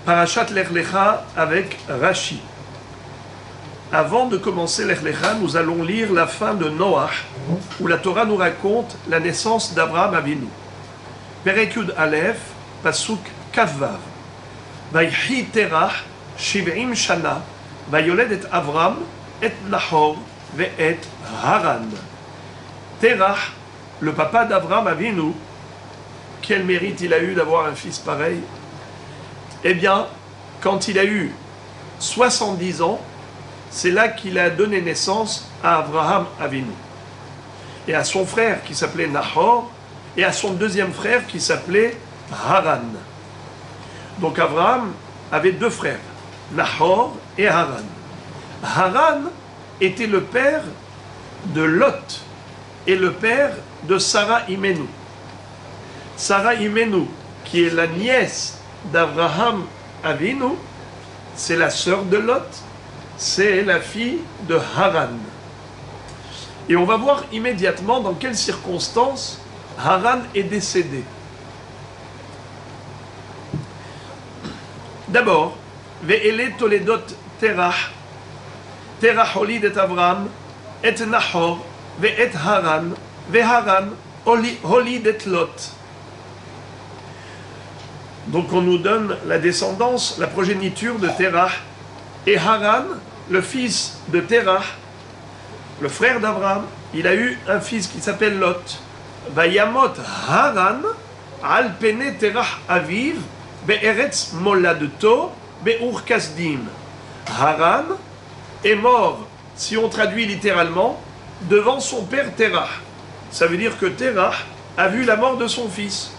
Parashat Lech Lecha avec Rashi. Avant de commencer Lech Lecha, nous allons lire la fin de Noach, où la Torah nous raconte la naissance d'Abraham Avinu. Perek Yud Aleph, Pasuk Kavvav. Vayhi Terach, Shiv'im Shana, Vayoled et Avram, et Nahor, ve et Haran. Terach, le papa d'Abraham Avinu, quel mérite il a eu d'avoir un fils pareil? Eh bien, quand il a eu 70 ans, c'est là qu'il a donné naissance à Abraham Avinu. Et à son frère qui s'appelait Nahor, et à son deuxième frère qui s'appelait Haran. Donc Abraham avait deux frères, Nahor et Haran. Haran était le père de Lot et le père de Sarah Imenu. Sarah Imenu, qui est la nièce d'Abraham Avinu, c'est la sœur de Lot, c'est la fille de Haran. Et on va voir immédiatement dans quelles circonstances Haran est décédé. D'abord, Ve'ele Toledot Terach, Terach holid et Abraham, et Nahor, ve'et Haran, ve'Haran holid et Lot. Donc on nous donne la descendance, la progéniture de Terach. Et Haran, le fils de Terach, le frère d'Abraham, il a eu un fils qui s'appelle Lot. Vayamot Haran, al pene Terach aviv, be'eretz moladto, be'ur kasdim. Haran est mort, si on traduit littéralement, devant son père Terach. Ça veut dire que Terach a vu la mort de son fils,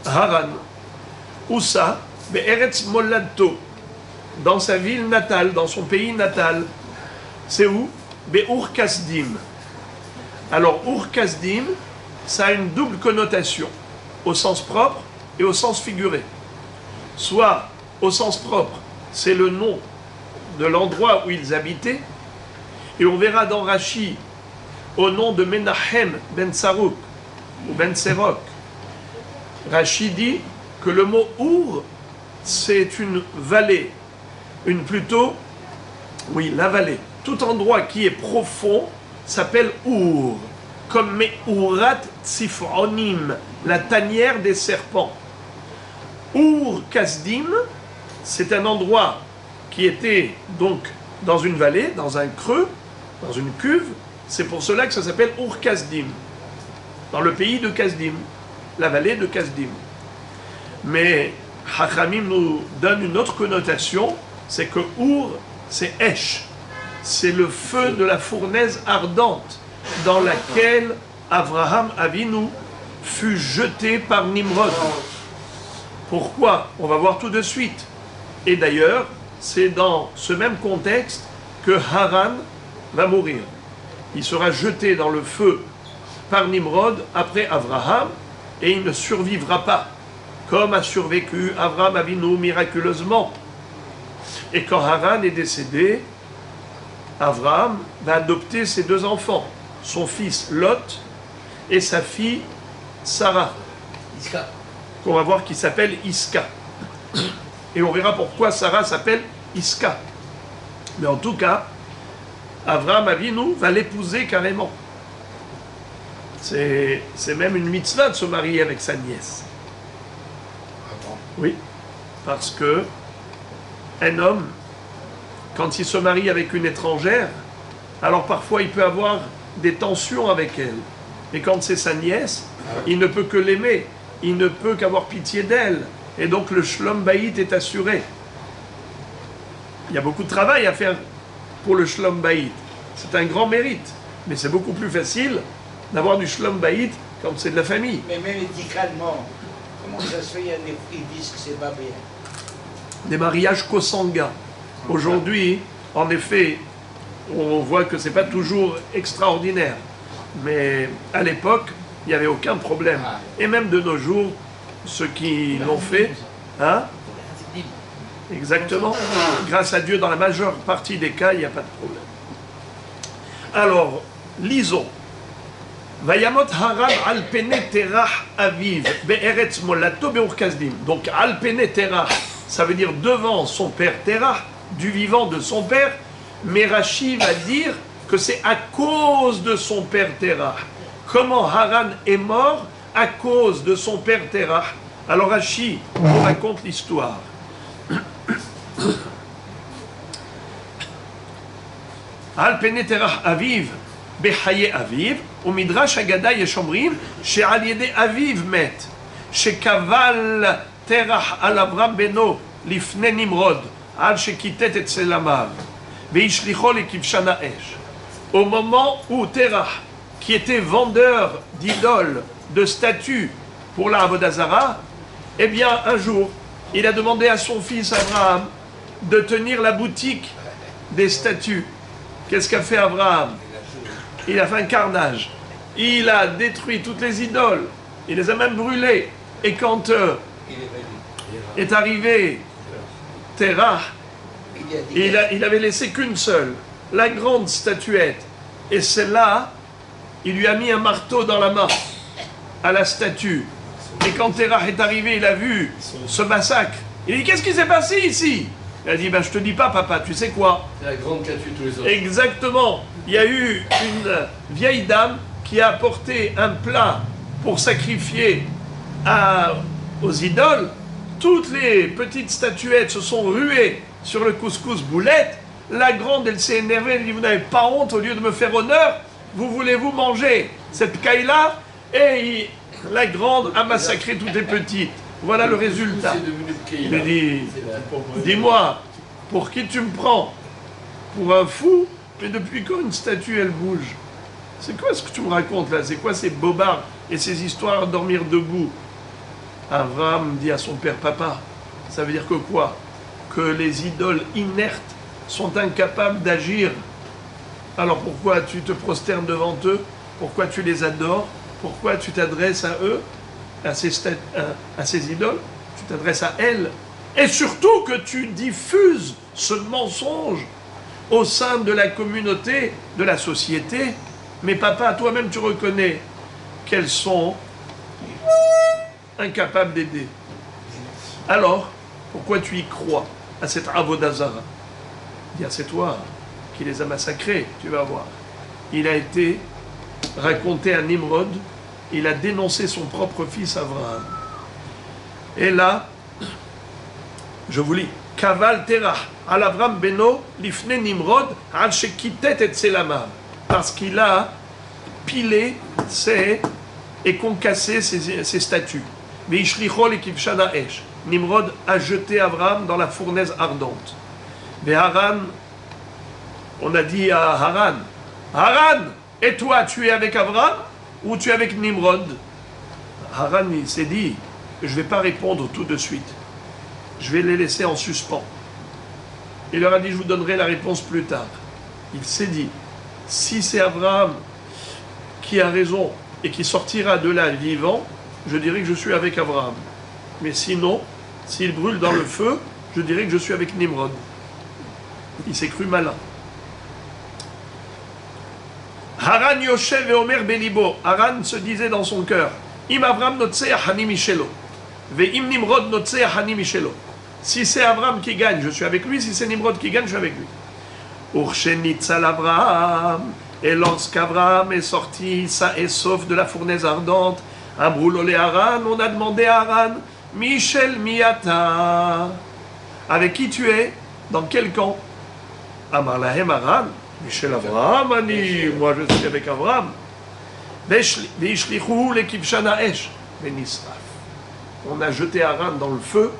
Haran. Où ça? Be'eretz moladto, dans sa ville natale, dans son pays natal. C'est où? Be'ur kasdim. Alors, Ur kasdim, ça a une double connotation, au sens propre et au sens figuré. Soit, au sens propre, c'est le nom de l'endroit où ils habitaient, et on verra dans Rashi, au nom de Menahem ben Sarouk, ou ben Serok, Rashi dit que le mot Ur, c'est une vallée, la vallée. Tout endroit qui est profond s'appelle Ur, comme Meurat Tzifronim, la tanière des serpents. Ur Kasdim, c'est un endroit qui était donc dans une vallée, dans un creux, dans une cuve. C'est pour cela que ça s'appelle Ur Kasdim, dans le pays de Kasdim, la vallée de Kasdim. Mais Hachamim nous donne une autre connotation, c'est que Ur, c'est Esh, c'est le feu de la fournaise ardente dans laquelle Abraham Avinu fut jeté par Nimrod. Pourquoi? On va voir tout de suite. Et d'ailleurs, c'est dans ce même contexte que Haran va mourir. Il sera jeté dans le feu par Nimrod après Abraham et il ne survivra pas, comme a survécu Abraham Avinu miraculeusement. Et quand Haran est décédé, Abraham va adopter ses deux enfants, son fils Lot et sa fille Sarah, qu'on va voir qui s'appelle Iska. Et on verra pourquoi Sarah s'appelle Iska. Mais en tout cas, Abraham Avinu va l'épouser carrément. C'est même une mitzvah de se marier avec sa nièce. Oui, parce que un homme, quand il se marie avec une étrangère, alors parfois il peut avoir des tensions avec elle. Mais quand c'est sa nièce, il ne peut que l'aimer, il ne peut qu'avoir pitié d'elle. Et donc le shlom bayit est assuré. Il y a beaucoup de travail à faire pour le shlom bayit. C'est un grand mérite. Mais c'est beaucoup plus facile d'avoir du shlom bayit quand c'est de la famille. Mais même médicalement, comment ça se fait? Ils disent que c'est pas bien. Des mariages kosanga. Aujourd'hui, en effet, on voit que c'est pas toujours extraordinaire. Mais à l'époque, il n'y avait aucun problème. Et même de nos jours, ceux qui l'ont fait, hein? Exactement. Grâce à Dieu, dans la majeure partie des cas, il n'y a pas de problème. Alors, lisons. Vayamot Haran al pene terach aviv be'eretz molato be'ur kasdim. Donc al pene terach, ça veut dire devant son père Terah, du vivant de son père, mais Rashi va dire que c'est à cause de son père Terah. Comment Haran est mort? À cause de son père Terah. Alors Rashi nous raconte l'histoire. Al pene Terah aviv behaye aviv umidrash agada yeshomrim she'al yede aviv met shekaval Terah al Avram beno lifne Nimrod al shekitet et selamav veishlicho lekivshan ha'esh. Au moment où Terah, qui était vendeur d'idoles, de statues pour la Avodah Zara, eh bien un jour il a demandé à son fils Abraham de tenir la boutique des statues. Qu'est-ce qu'a fait Abraham? Il a fait un carnage. Il a détruit toutes les idoles. Il les a même brûlées. Et quand est arrivé Terah, il avait laissé qu'une seule, la grande statuette. Et celle-là, il lui a mis un marteau dans la main à la statue. Et quand Terah est arrivé, il a vu ce massacre. Il a dit, qu'est-ce qui s'est passé ici? Il a dit, ben, je te dis pas, papa, tu sais quoi? C'est la grande qui a tué tous les autres. Exactement. Il y a eu une vieille dame qui a apporté un plat pour sacrifier aux idoles. Toutes les petites statuettes se sont ruées sur le couscous boulette. La grande, elle s'est énervée, elle dit, vous n'avez pas honte, au lieu de me faire honneur, vous voulez-vous manger cette caille-là? Et la grande a massacré toutes les petites. Voilà le résultat. Il a dit, dis-moi, pour qui tu me prends? Pour un fou? Mais depuis quand une statue, elle bouge? C'est quoi ce que tu me racontes là? C'est quoi ces bobards et ces histoires à dormir debout? Abraham dit à son père, papa, ça veut dire que quoi? Que les idoles inertes sont incapables d'agir. Alors pourquoi tu te prosternes devant eux? Pourquoi tu les adores? Pourquoi tu t'adresses à eux, à ces idoles? Tu t'adresses à elles. Et surtout que tu diffuses ce mensonge au sein de la communauté, de la société. Mais papa, toi-même tu reconnais qu'elles sont incapables d'aider. Alors, pourquoi tu y crois à cette Avodah Zara? Dire, c'est toi qui les as massacrés, tu vas voir. Il a été raconté à Nimrod, il a dénoncé son propre fils Abraham. Et là, je vous lis, Kaval Terah, al Avram beno lifne Nimrod, al shekitet et selamav, parce qu'il a pilé et concassé ses statues. Veishlicho lekivshan ha'esh. Nimrod a jeté Abraham dans la fournaise ardente. Mais Haran, on a dit à Haran, Haran, et toi, tu es avec Abraham ou tu es avec Nimrod? Haran, il s'est dit, je ne vais pas répondre tout de suite. Je vais les laisser en suspens. Il leur a dit, je vous donnerai la réponse plus tard. Il s'est dit, si c'est Abraham qui a raison et qui sortira de là vivant, je dirais que je suis avec Abraham. Mais sinon, s'il brûle dans le feu, je dirais que je suis avec Nimrod. Il s'est cru malin. Haran Yoshev et Omer Belibo. Haran se disait dans son cœur, Im Avram notzeh hani mishelo. Ve'im Nimrod notzeh hani mishelo. Si c'est Abraham qui gagne, je suis avec lui. Si c'est Nimrod qui gagne, je suis avec lui. Urshenitsal Abraham. Et lorsqu'Abraham est sorti, sain et sauf de la fournaise ardente, Amroulolé Haran, on a demandé à Haran, Michel Miata, avec qui tu es? Dans quel camp? Amar lahem Haran, Michel Abraham, Ani, moi je suis avec Abraham. Veishlichu lekivshan ha'esh, venisraf. On a jeté Haran dans le feu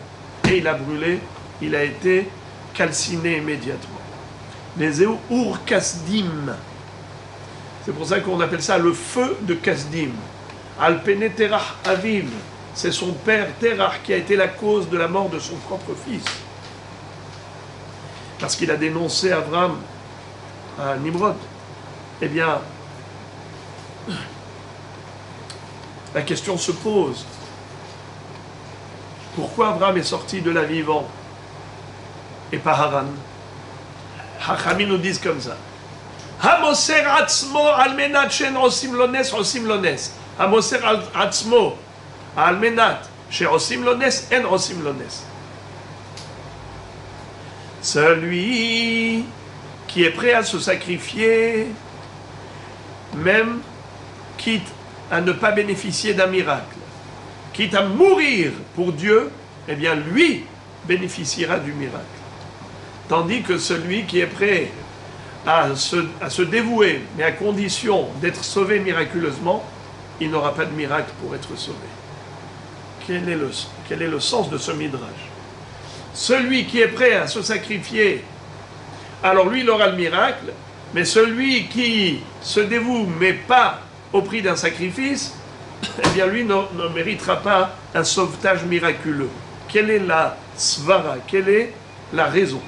et il a brûlé, il a été calciné immédiatement. Les Ur Kasdim. C'est pour ça qu'on appelle ça le feu de Kasdim. Al-Pene Terah Aviv, c'est son père Terah qui a été la cause de la mort de son propre fils. Parce qu'il a dénoncé Abraham à Nimrod. Eh bien, la question se pose. Pourquoi Abraham est sorti de là vivant et pas Haran? Hachamim nous disent comme ça. Hamoser atzmo almenat shen osim lones osim lones. Hamoser atzmo almenat shen osim lones en osim lones. Celui qui est prêt à se sacrifier, même quitte à ne pas bénéficier d'un miracle, quitte à mourir pour Dieu, eh bien lui bénéficiera du miracle. Tandis que celui qui est prêt à se dévouer, mais à condition d'être sauvé miraculeusement, il n'aura pas de miracle pour être sauvé. Quel est le sens de ce midrash? Celui qui est prêt à se sacrifier, alors lui, il aura le miracle, mais celui qui se dévoue, mais pas au prix d'un sacrifice, eh bien lui ne méritera pas un sauvetage miraculeux. Quelle est la svara? Quelle est la raison?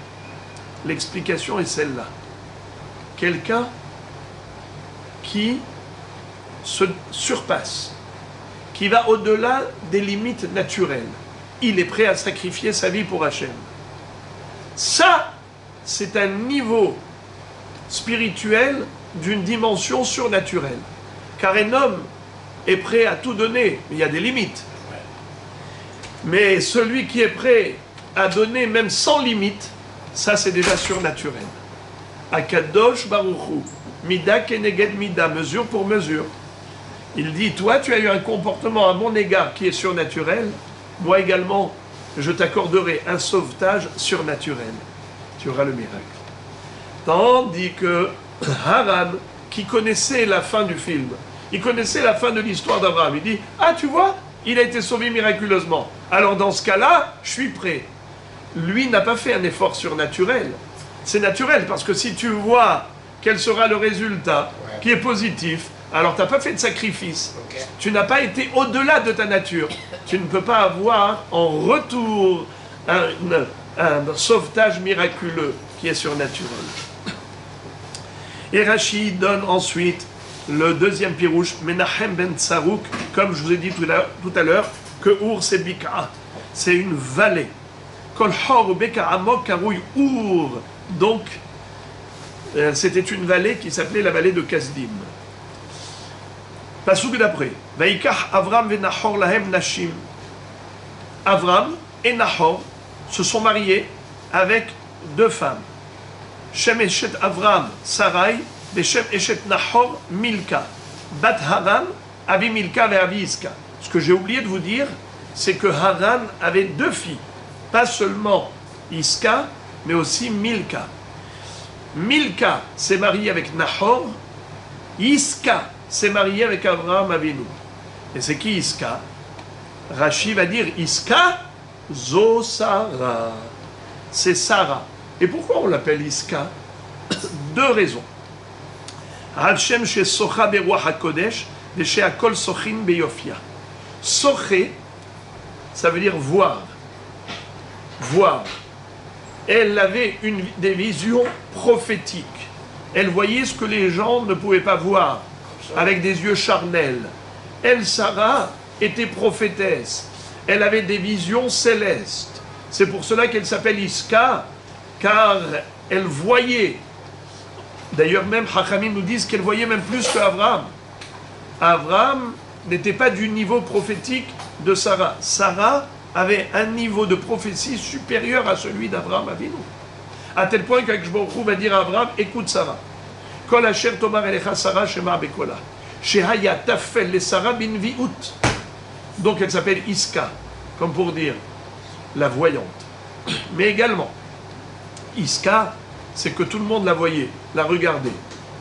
L'explication est celle-là. Quelqu'un qui se surpasse, qui va au-delà des limites naturelles. Il est prêt à sacrifier sa vie pour Hachem. Ça, c'est un niveau spirituel d'une dimension surnaturelle. Car un homme est prêt à tout donner, mais il y a des limites. Mais celui qui est prêt à donner même sans limite, ça c'est déjà surnaturel. Akadosh Baruchu, Mida Keneged Mida, mesure pour mesure. Il dit, toi tu as eu un comportement à mon égard qui est surnaturel, moi également je t'accorderai un sauvetage surnaturel. Tu auras le miracle. Tandis que Haran, qui connaissait la fin du film, il connaissait la fin de l'histoire d'Abraham, il dit, ah tu vois, il a été sauvé miraculeusement. Alors dans ce cas-là, je suis prêt. Lui n'a pas fait un effort surnaturel. C'est naturel, parce que si tu vois quel sera le résultat, qui est positif, alors tu n'as pas fait de sacrifice. Tu n'as pas été au-delà de ta nature. Tu ne peux pas avoir en retour un sauvetage miraculeux qui est surnaturel. Et Rashi donne ensuite le deuxième pirouche, Menachem ben Tsarouk, comme je vous ai dit tout à l'heure, que Our c'est Bika. C'est une vallée. Kol Hor Beka Amok Karouy Our. Donc, c'était une vallée qui s'appelait la vallée de Kasdim. Passouk d'après. Vaikach Avram ve Nahor lahem nashim. Avram et Nahor se sont mariés avec deux femmes. Shem Eshet Avram Sarai, et Shem Eshet Nahor Milka. Bat Haran, Abi Milka et Abi Iska. Ce que j'ai oublié de vous dire, c'est que Haran avait deux filles. Pas seulement Iska, mais aussi Milka. Milka s'est mariée avec Nahor. Iska s'est mariée avec Abraham Avinu. Et c'est qui Iska? Rashi va dire Iska Zo Sarah. C'est Sarah. Et pourquoi on l'appelle Iska? Deux raisons. Hashem chez Socha Beruach HaKodesh et chez Akol Sochin Beyofia. Soché, ça veut dire voir. Voir. Elle avait des visions prophétiques. Elle voyait ce que les gens ne pouvaient pas voir, avec des yeux charnels. Elle, Sarah, était prophétesse. Elle avait des visions célestes. C'est pour cela qu'elle s'appelle Iska, car elle voyait. D'ailleurs, même Hachamim nous disent qu'elle voyait même plus qu'Abraham. Abraham n'était pas du niveau prophétique de Sarah. Sarah avait un niveau de prophétie supérieur à celui d'Abraham Avinu. À tel point qu'Akadosh Baruch Hu va dire à Abraham, écoute Sarah. Kol asher tomar elecha Sarah shema bekola. Shehaya tafel le Sarah bin viut. Donc elle s'appelle Iska, comme pour dire la voyante. Mais également, Iska, c'est que tout le monde la voyait, la regardait.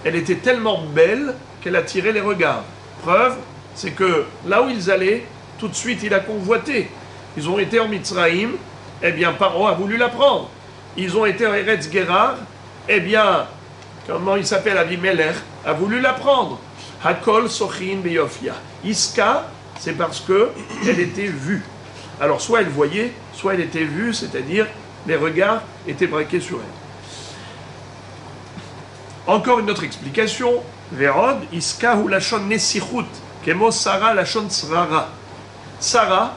Elle était tellement belle qu'elle attirait les regards. Preuve, c'est que là où ils allaient, tout de suite il a convoité. Ils ont été en Mitzraïm, eh bien Paro a voulu la prendre. Ils ont été en Eretz Gerar, eh bien, comment il s'appelle, Avimelech, a voulu la prendre. Hakol Sochin Beyofia. Iska, c'est parce que elle était vue. Alors soit elle voyait, soit elle était vue, c'est-à-dire les regards étaient braqués sur elle. Encore une autre explication. Verod, Iska ou Lachon Nesichut, Kemo Sarah Lachon Srara. Sarah,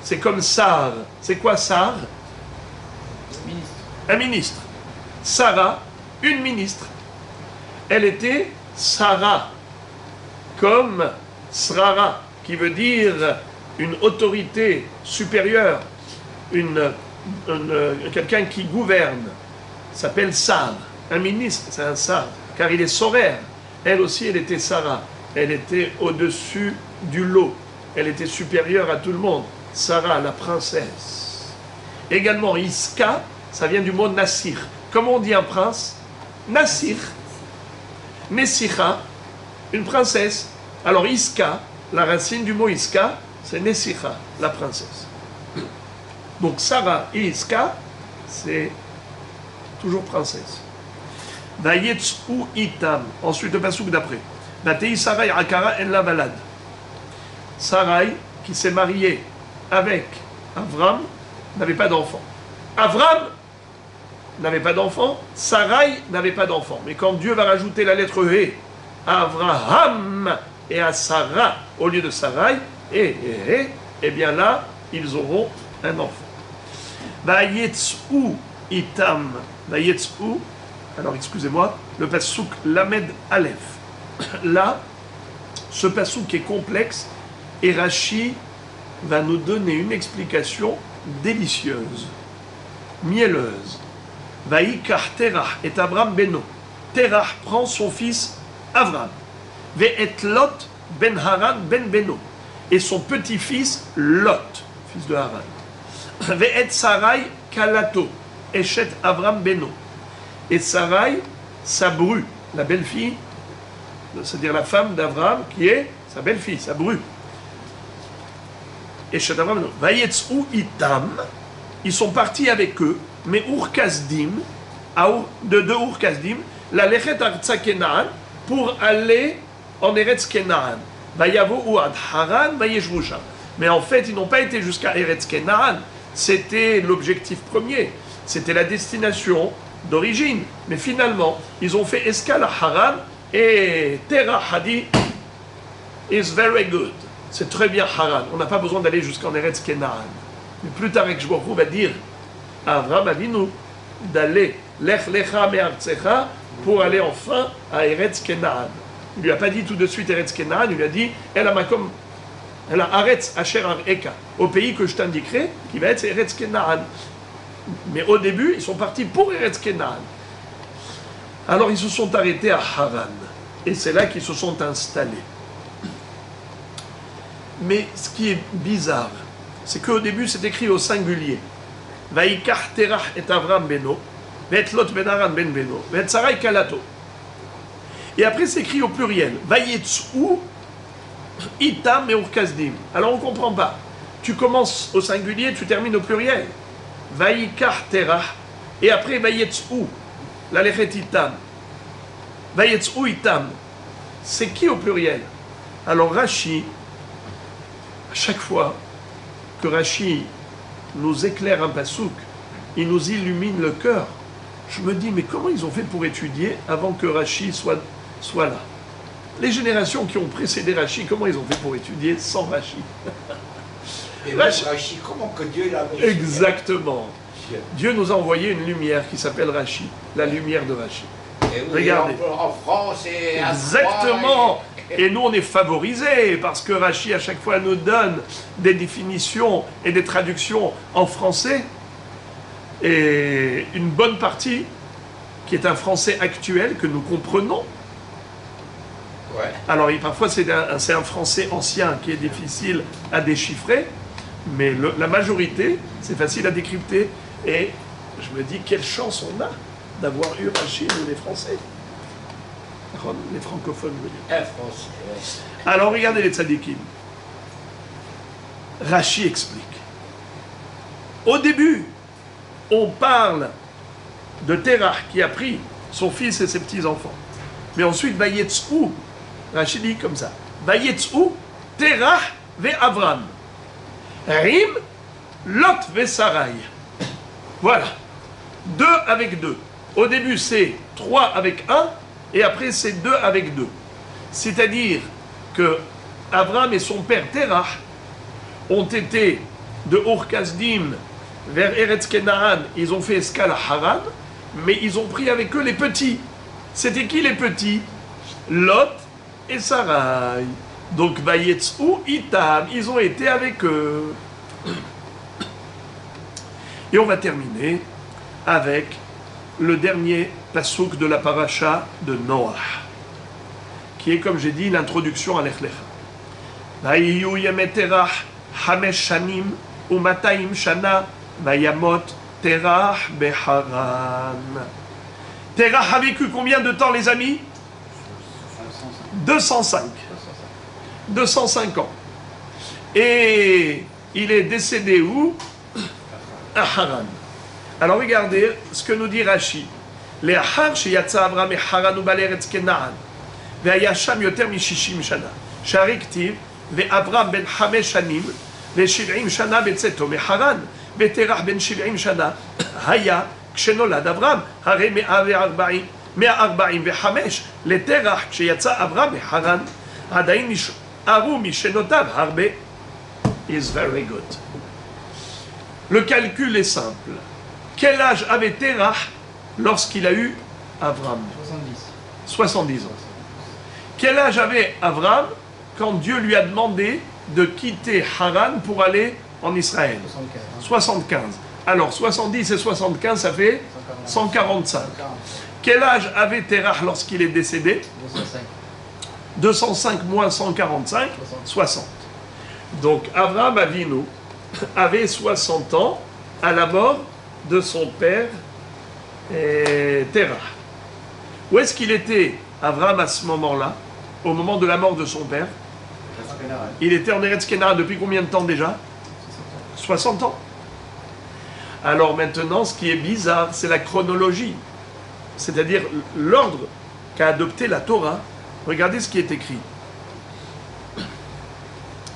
c'est comme Sar. C'est quoi Sar? Un ministre. Sarah, une ministre. Elle était Sarah, comme Srara, qui veut dire une autorité supérieure, quelqu'un qui gouverne. s'appelle Sar. Un ministre, c'est un Sar, car il est sorère. Elle aussi, elle était Sarah. Elle était au-dessus du lot. Elle était supérieure à tout le monde. Sarah, la princesse. Également, Iska, ça vient du mot Nassir. Comment on dit un prince? Nassir. Nessicha, une princesse. Alors Iska, la racine du mot Iska, c'est Nessicha, la princesse. Donc Sarah et Iska, c'est toujours princesse. Vayetzu itam. Ensuite le passouk d'après. Vatei Sarai akara en la balade. Sarai, qui s'est mariée avec Avram, n'avait pas d'enfant. Avram n'avait pas d'enfant, Sarai n'avait pas d'enfant. Mais quand Dieu va rajouter la lettre He à Avraham et à Sarah au lieu de Sarai, et bien là, ils auront un enfant. Vayetzu itam. Vayetzu. Alors excusez-moi, le passouk Lamed Aleph. Là, ce passouk est complexe et Rashi va nous donner une explication délicieuse, mielleuse. Vaïkar Terach et Avram Beno. Terach prend son fils Avram. Ve'et Lot ben Haran ben Beno. Et son petit-fils Lot, fils de Haran. Ve'et Sarai Kalato. Eshet Avram Beno. Et Sarai, sa bru, la belle-fille, c'est-à-dire la femme d'Avram, qui est sa belle-fille, sa bru. Eshet Avram Beno. Vayetzu itam. Ils sont partis avec eux. Mais Ur-Kasdim, de Ur-Kasdim, la Lechet Artsa Kenaan, pour aller en Eretz Kenaan. Vayavo ou ad Haran, vayeshvusha. Mais en fait, ils n'ont pas été jusqu'à Eretz Kenaan. C'était l'objectif premier. C'était la destination d'origine. Mais finalement, ils ont fait escale à Haran et Terah a dit is very good. C'est très bien Haran. On n'a pas besoin d'aller jusqu'en Eretz Kenaan. Mais plus tard, Ekshbaruch va dire Avram Avinu d'aller Lech Lecha Me'artsecha pour aller enfin à Eretz Kenaan. Il ne lui a pas dit tout de suite Eretz Kenaan, il lui a dit El Amakom, El Aretz Asher Areka, au pays que je t'indiquerai, qui va être Eretz Kenaan. Mais au début, ils sont partis pour Eretz Kenaan. Alors ils se sont arrêtés à Haran, et c'est là qu'ils se sont installés. Mais ce qui est bizarre, c'est qu'au début c'est écrit au singulier. Vaïkar Terach et Avram Beno, Ve'et Lot ben Haran ben Beno, Ve'et Sarai Kalato. Et après c'est écrit au pluriel. Vayetzu itam et Ur-Kasdim. Alors on ne comprend pas. Tu commences au singulier, tu termines au pluriel. Vaïkar Terach, et après Vayetzu, la Lechet itam. Vayetzu itam. C'est qui au pluriel? Alors Rashi, à chaque fois que Rashi nous éclaire un pasouk, il nous illumine le cœur. Je me dis, mais comment ils ont fait pour étudier avant que Rashi soit là? Les générations qui ont précédé Rashi, comment ils ont fait pour étudier sans Rashi? Et Rashi, comment que Dieu l'a mis? Exactement. Dieu nous a envoyé une lumière qui s'appelle Rashi, la lumière de Rashi. Et oui, regardez. En France et exactement. Et nous, on est favorisés parce que Rashi, à chaque fois, nous donne des définitions et des traductions en français. Et une bonne partie, qui est un français actuel, que nous comprenons. Ouais. Alors, parfois, c'est un français ancien qui est difficile à déchiffrer, mais la majorité, c'est facile à décrypter. Et je me dis, quelle chance on a d'avoir eu Rashi, nous, les Français. Les francophones, je veux dire. Alors regardez les tzadikim. Rashi explique. Au début, on parle de Terach qui a pris son fils et ses petits-enfants. Mais ensuite, Vayetzu, Rashi dit comme ça. Vayetzu, Terach ve Avram. Rim, Lot ve Sarai. Voilà. 2 avec 2. Au début, c'est 3 avec 1. Et après, c'est 2 avec 2. C'est-à-dire que Avram et son père Terach ont été de Ur-Kasdim vers Eretz Kenaan. Ils ont fait escale à Haran, mais ils ont pris avec eux les petits. C'était qui les petits? Lot et Sarai. Donc, Vayetzu itam, ils ont été avec eux. Et on va terminer avec le dernier pasouk de la paracha de Noah, qui est, comme j'ai dit, l'introduction à Lech Lecha. Vayiyu yemei Terach hamesh shanim u'matayim shana vayamot Terach beharan. Terach a vécu combien de temps, les amis? 205. 205 ans. Et il est décédé où? À Haran. Alors regardez ce que nous dit Rashi. לאחר שיצא אברהם מחרן ובא לארץ כנען והיה שם יותר מ-60 שנה. שהרי כתיב ואברהם בן 5 שנים ו70 שנה בצאתו מחרן ותרח בן 70 שנה היה כשנולד אברהם. הרי 145 לתרח כשיצא אברהם מחרן עדיין נשארו משנותיו הרבה. Is very good. Le calcul est simple. Quel âge avait Terach lorsqu'il a eu Abraham? 70 ans. Quel âge avait Abraham quand Dieu lui a demandé de quitter Haran pour aller en Israël? 75. Alors 70 et 75, ça fait 145. Quel âge avait Terach lorsqu'il est décédé? 205 moins 145, 60. Donc Abraham Avinu avait 60 ans à la mort de son père Terach. Où est-ce qu'il était Abraham à ce moment-là, au moment de la mort de son père? Il était en Eretz Kenara depuis combien de temps déjà? 60 ans. Alors maintenant, ce qui est bizarre, c'est la chronologie, c'est-à-dire l'ordre qu'a adopté la Torah. Regardez ce qui est écrit.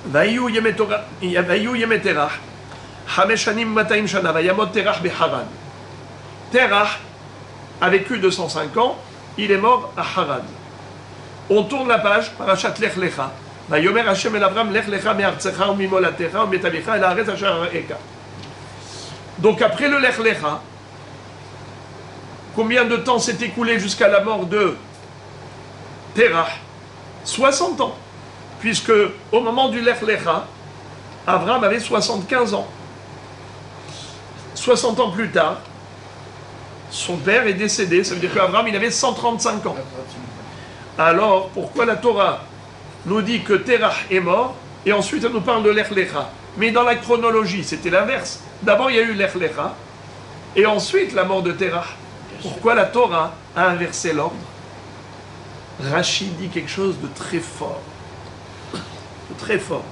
Vayiyu yemei Terach, Hamesh shanim matayim shana, vayamot Terach beharan. Terach a vécu 205 ans, il est mort à Haran. On tourne la page, parashat Lech Lecha. Vayomer Hashem el Avram, Lech Lecha me'artzecha u'mimolatecha u'metavicha el haaretz asher araeka. Donc après le Lech Lecha, combien de temps s'est écoulé jusqu'à la mort de Terach? 60 ans. Puisque au moment du Lech Lecha, Abraham avait 75 ans. 60 ans plus tard, son père est décédé, ça veut dire qu'Abraham il avait 135 ans. Alors, pourquoi la Torah nous dit que Terach est mort, et ensuite elle nous parle de Lech Lecha? Mais dans la chronologie, c'était l'inverse. D'abord il y a eu Lech Lecha, et ensuite la mort de Terach. Pourquoi la Torah a inversé l'ordre? Rachid dit quelque chose de très fort. Très fort.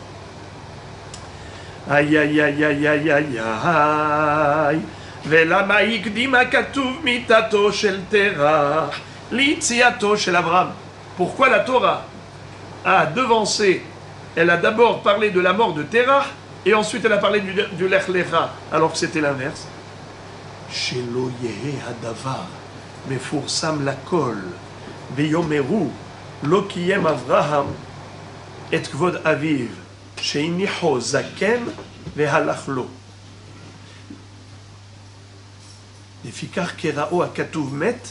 Aïe aïe aïe aïe aïe aïe aïe. ולמה הקדים הכתוב מיתתו של תרח ליציאתו של אברהם? Pourquoi la Torah a devancé? Elle a d'abord parlé de la mort de Terach et ensuite elle a parlé du Lech Lecha, alors que c'était l'inverse. שלא יהא הדבר מפורסם לכל ויאמרו לא קיים אברהם את כבוד אביו שהניחו זקן והלך לו. לפיכך קראו הכתוב מת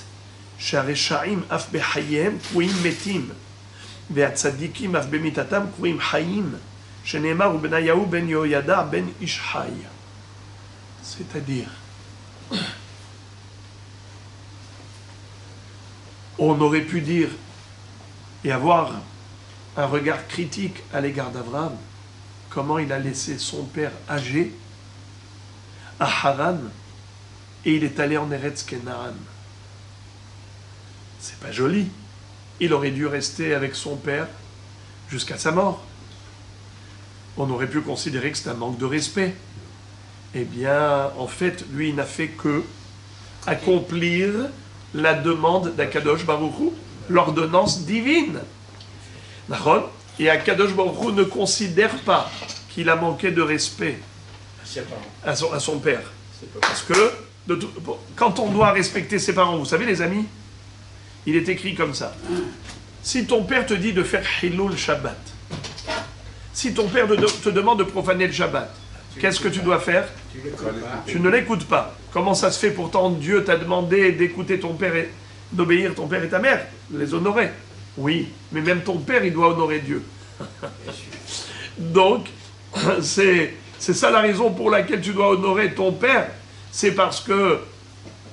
שהרשעים אף בחייהם קרויים מתים והצדיקים אף במיתתם קרויים חיים שנאמר ובניהו בן יהוידע בן איש חי. C'est-à-dire, on aurait pu dire et avoir un regard critique à l'égard d'Abraham, comment il a laissé son père âgé à Haran et il est allé en Eretz Kenaan. C'est pas joli. Il aurait dû rester avec son père jusqu'à sa mort. On aurait pu considérer que c'est un manque de respect. Eh bien, en fait, lui, il n'a fait que accomplir la demande d'Akadosh Baruch Hu, l'ordonnance divine. Et Akadosh Baruch Hu ne considère pas qu'il a manqué de respect à son père. Parce que quand on doit respecter ses parents, vous savez les amis, il est écrit comme ça. Si ton père te dit de faire Hilul Shabbat, si ton père te demande de profaner le Shabbat, qu'est-ce que tu dois faire? Tu ne l'écoutes pas. Comment ça se fait pourtant Dieu t'a demandé d'écouter ton père et d'obéir ton père et ta mère, les honorer? Oui, mais même ton père, il doit honorer Dieu. Donc, c'est ça la raison pour laquelle tu dois honorer ton père. C'est parce que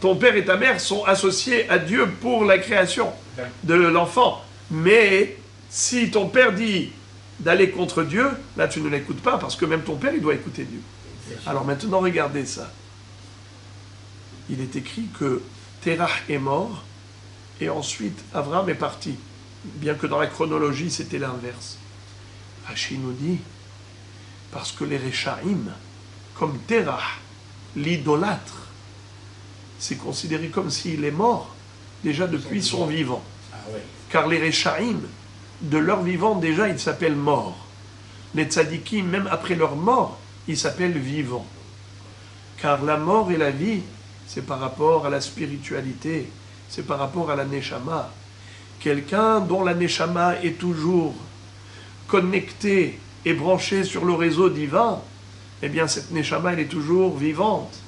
ton père et ta mère sont associés à Dieu pour la création de l'enfant. Mais si ton père dit d'aller contre Dieu, là tu ne l'écoutes pas parce que même ton père il doit écouter Dieu. Alors maintenant regardez ça. Il est écrit que Terah est mort et ensuite Avram est parti. Bien que dans la chronologie c'était l'inverse. Rashi nous dit parce que les Rechaim, comme Terah, l'idolâtre, c'est considéré comme s'il est mort déjà depuis son vivant. Car les Rechaim, de leur vivant déjà, ils s'appellent morts. Les tzadikim, même après leur mort, ils s'appellent vivants. Car la mort et la vie, c'est par rapport à la spiritualité, c'est par rapport à la neshama. Quelqu'un dont la neshama est toujours connectée et branchée sur le réseau divin, eh bien cette neshama, elle est toujours vivante.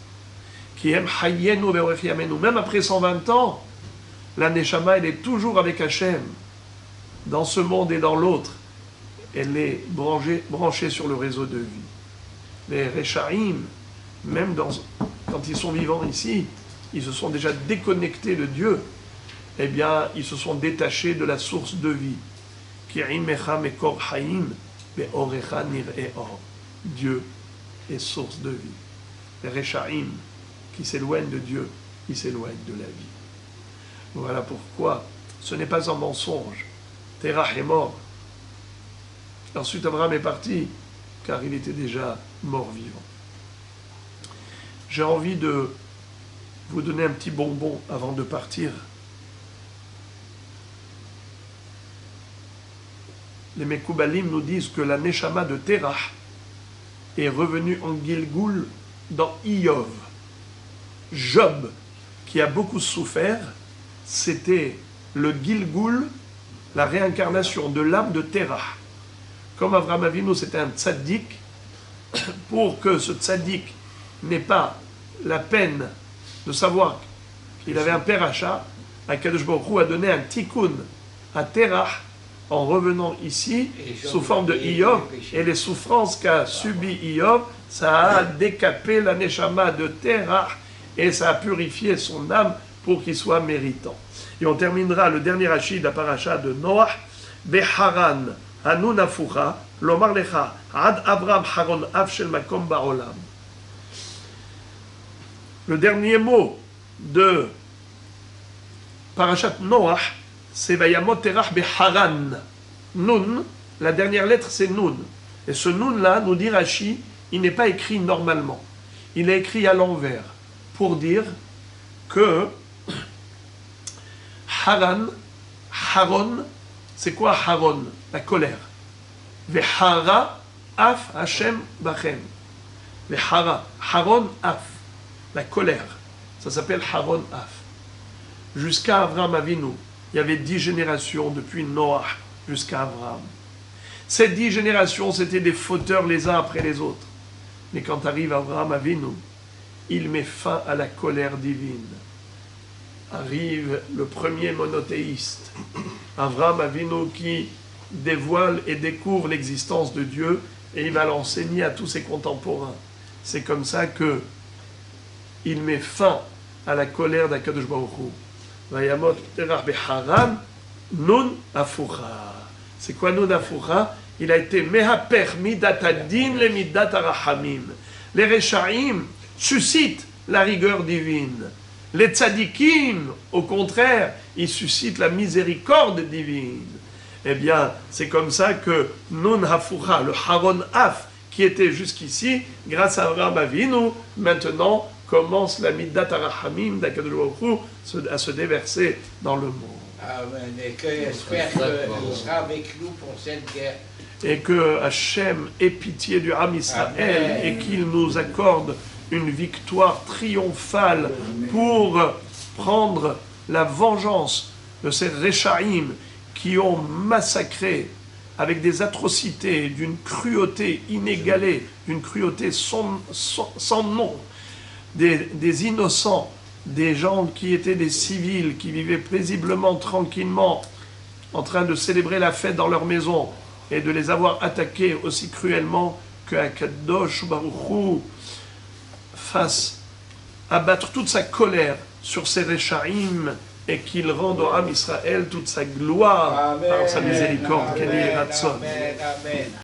Qui aime hayyenu be'orech yamenu. Même après 120 ans, la neshama, elle est toujours avec Hachem. Dans ce monde et dans l'autre, elle est branchée sur le réseau de vie. Les Rechaim, même quand ils sont vivants ici, ils se sont déjà déconnectés de Dieu. Eh bien, ils se sont détachés de la source de vie. Dieu est source de vie. Les Rechaim qui s'éloignent de Dieu, ils s'éloignent de la vie. Voilà pourquoi ce n'est pas un mensonge. Terah est mort. Ensuite, Abraham est parti, car il était déjà mort-vivant. J'ai envie de vous donner un petit bonbon avant de partir. Les Mekoubalim nous disent que la Neshama de Terah est revenue en Gilgoul dans Iyov. Job, qui a beaucoup souffert, c'était le Gilgoul, la réincarnation de l'âme de Terah. Comme Avraham Avinu, c'était un tzaddik, pour que ce tzaddik n'ait pas la peine de savoir qu'il avait un père Hacha, Akadosh Baruch Hu a donné un tikkun à Terah en revenant ici sous forme de Iyov, et les souffrances qu'a subi Iyov, ça a décapé la neshama de Terah et ça a purifié son âme pour qu'il soit méritant. Et on terminera le dernier rachid de la paracha de Noach, Beharan, Hanun Afucha, Lomar Lecha, Ad Abraham Haron Af Shel Makom Baolam. Le dernier mot de parachat Noach, c'est Vayamot Terach Beharan. Nun, la dernière lettre c'est Nun. Et ce Nun là, nous dit Rashi, il n'est pas écrit normalement. Il est écrit à l'envers pour dire que Haran, Haron, c'est quoi Haron? La colère. Vehara af Hashem bachem. Vehara, Haron af, la colère. Ça s'appelle Haron af. Jusqu'à Avraham Avinu, il y avait 10 générations depuis Noach jusqu'à Avraham. Ces 10 générations, c'était des fauteurs les uns après les autres. Mais quand arrive Avraham Avinu, il met fin à la colère divine. Arrive le premier monothéiste, Avraham Avinu, qui dévoile et découvre l'existence de Dieu et il va l'enseigner à tous ses contemporains. C'est comme ça que il met fin à la colère d'Akadosh Baruch Hu. Vayamot terach beharan nun afucha. C'est quoi nun afucha? Il a été mehaper midat adin le midat arahamim. Les Rechaim suscitent la rigueur divine. Les tzadikim, au contraire, ils suscitent la miséricorde divine. Eh bien, c'est comme ça que Nun Hafura, le Haron Af, qui était jusqu'ici, grâce à Avraham Avinu, maintenant commence la Middat Arahamim d'Akadosh Baruch Hu à se déverser dans le monde. Amen. Et que j'espère qu'il sera avec nous pour cette guerre. Et que Hachem ait pitié du Ham Israël et qu'il nous accorde une victoire triomphale pour prendre la vengeance de ces Rechaim qui ont massacré avec des atrocités, d'une cruauté inégalée, d'une cruauté sans nom, des innocents, des gens qui étaient des civils, qui vivaient paisiblement, tranquillement, en train de célébrer la fête dans leur maison, et de les avoir attaqués aussi cruellement que Akadosh Baruch Hu fasse abattre toute sa colère sur ses Réchaïm et qu'il rende au Ham Israël toute sa gloire par sa miséricorde. Quel est Ratson. Amen, amen.